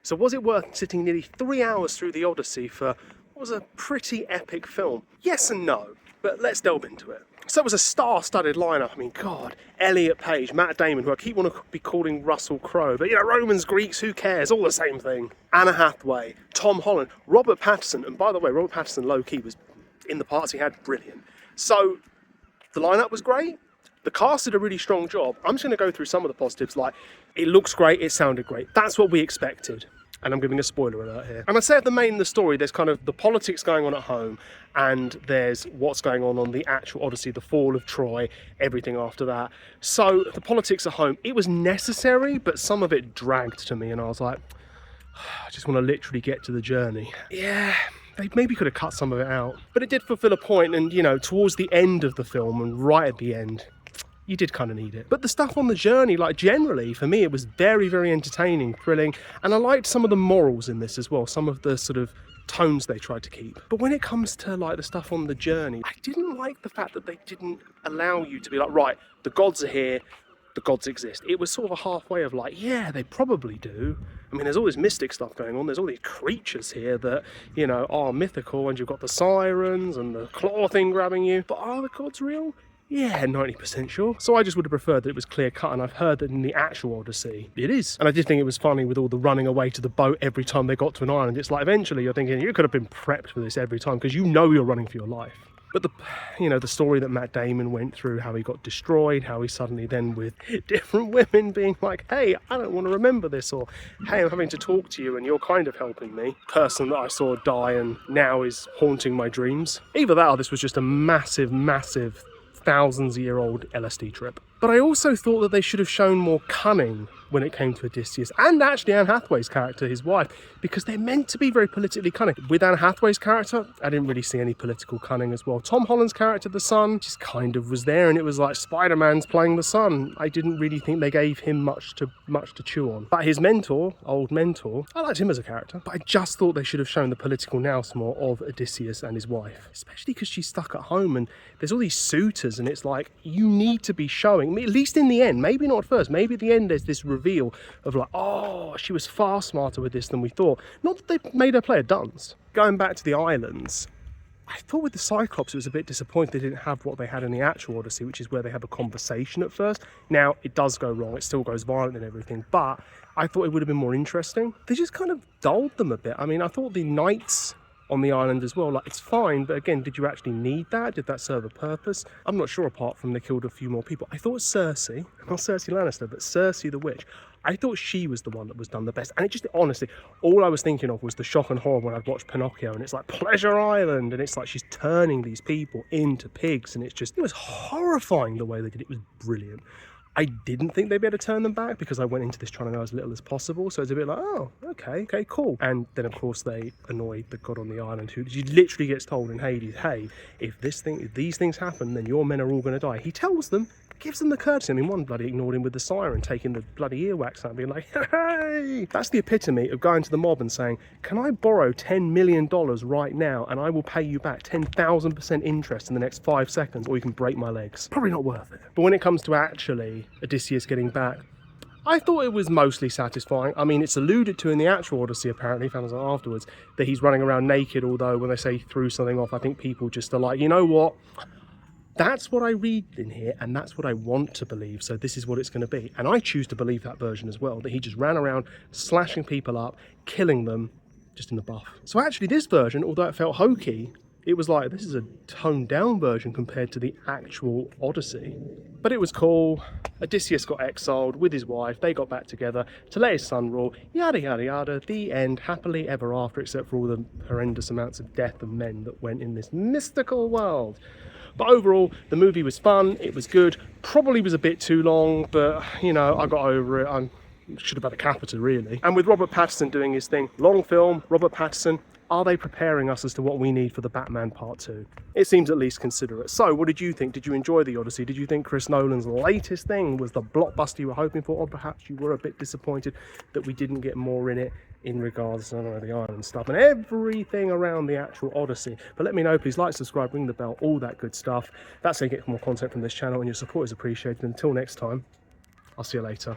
So was it worth sitting nearly 3 hours through the Odyssey for what was a pretty epic film? Yes and no, but let's delve into it. So it was a star-studded lineup. I mean, God, Elliot Page, Matt Damon, who I keep wanting to be calling Russell Crowe, but you know, Romans, Greeks, who cares? All the same thing. Anna Hathaway, Tom Holland, Robert Pattinson, and by the way, Robert Pattinson, low-key, was in the parts he had, brilliant. So the lineup was great. The cast did a really strong job. I'm just going to go through some of the positives, like it looks great, it sounded great. That's what we expected. And I'm giving a spoiler alert here. And I say at the main of the story, there's kind of the politics going on at home, and there's what's going on the actual Odyssey, the fall of Troy, everything after that. So the politics at home, it was necessary, but some of it dragged to me, and I was like, I just want to literally get to the journey. Yeah, they maybe could have cut some of it out. But it did fulfill a point, and you know, towards the end of the film, and right at the end, you did kind of need it. But the stuff on the journey, like generally, for me, it was very, very entertaining, thrilling, and I liked some of the morals in this as well, some of the sort of tones they tried to keep. But when it comes to like the stuff on the journey, I didn't like the fact that they didn't allow you to be like, right, the gods are here, the gods exist. It was sort of a halfway of like, yeah, they probably do. I mean, there's all this mystic stuff going on. There's all these creatures here that, you know, are mythical, and you've got the sirens and the claw thing grabbing you. But are the gods real? Yeah, 90% sure. So I just would have preferred that it was clear cut, and I've heard that in the actual Odyssey, it is. And I did think it was funny with all the running away to the boat every time they got to an island. It's like eventually you're thinking you could have been prepped for this every time because you know you're running for your life. But the story that Matt Damon went through, how he got destroyed, how he suddenly then with different women being like, hey, I don't want to remember this, or hey, I'm having to talk to you and you're kind of helping me. Person that I saw die and now is haunting my dreams. Either that or this was just a massive, massive thousands-year-old LSD trip. But I also thought that they should have shown more cunning when it came to Odysseus, and actually Anne Hathaway's character, his wife, because they're meant to be very politically cunning. With Anne Hathaway's character, I didn't really see any political cunning as well. Tom Holland's character, the son, just kind of was there, and it was like Spider-Man's playing the son. I didn't really think they gave him much to chew on. But his mentor, old mentor, I liked him as a character, but I just thought they should have shown the political nous more of Odysseus and his wife, especially because she's stuck at home and there's all these suitors, and it's like, you need to be showing, at least in the end, maybe not at first, maybe at the end there's this reveal of like, oh, she was far smarter with this than we thought. Not that they made her play a dunce. Going back to the islands, I thought with the Cyclops it was a bit disappointing they didn't have what they had in the actual Odyssey, which is where they have a conversation at first. Now, it does go wrong, it still goes violent and everything, but I thought it would have been more interesting. They just kind of dulled them a bit. I mean, I thought the knights on the island as well, like, it's fine, but again, did you actually need that? Did that serve a purpose? I'm not sure, apart from they killed a few more people. I thought Cersei, not Cersei Lannister, but Cersei the witch, I thought she was the one that was done the best. And it just, honestly, all I was thinking of was the shock and horror when I'd watched Pinocchio, and it's like Pleasure Island, and it's like she's turning these people into pigs, and it's just, it was horrifying the way they did it. It was brilliant. I didn't think they'd be able to turn them back because I went into this trying to know as little as possible. So it's a bit like, oh, okay, cool. And then, of course, they annoyed the god on the island, who literally gets told in Hades, hey, if these things happen, then your men are all going to die. He tells them, gives them the courtesy. I mean, one bloody ignored him with the siren, taking the bloody earwax out and being like, hey! That's the epitome of going to the mob and saying, can I borrow $10 million right now and I will pay you back 10,000% interest in the next 5 seconds, or you can break my legs. Probably not worth it. But when it comes to actually Odysseus getting back, I thought it was mostly satisfying. I mean, it's alluded to in the actual Odyssey, apparently, found out afterwards, that he's running around naked, although when they say he threw something off, I think people just are like, you know what? That's what I read in here, and that's what I want to believe, so this is what it's going to be. And I choose to believe that version as well, that he just ran around slashing people up, killing them, just in the buff. So actually this version, although it felt hokey, it was like, this is a toned down version compared to the actual Odyssey. But it was cool. Odysseus got exiled with his wife, they got back together to let his son rule, yada yada yada, the end, happily ever after, except for all the horrendous amounts of death of men that went in this mystical world. But overall, the movie was fun, it was good, probably was a bit too long, but, you know, I got over it. I should have had a capita, really. And with Robert Pattinson doing his thing, long film, Robert Pattinson, are they preparing us as to what we need for the Batman Part 2? It seems at least considerate. So, what did you think? Did you enjoy the Odyssey? Did you think Chris Nolan's latest thing was the blockbuster you were hoping for? Or perhaps you were a bit disappointed that we didn't get more in it in regards to, I don't know, the island stuff and everything around the actual Odyssey. But let me know, please like, subscribe, ring the bell, all that good stuff. That's how you get more content from this channel, and your support is appreciated. Until next time, I'll see you later.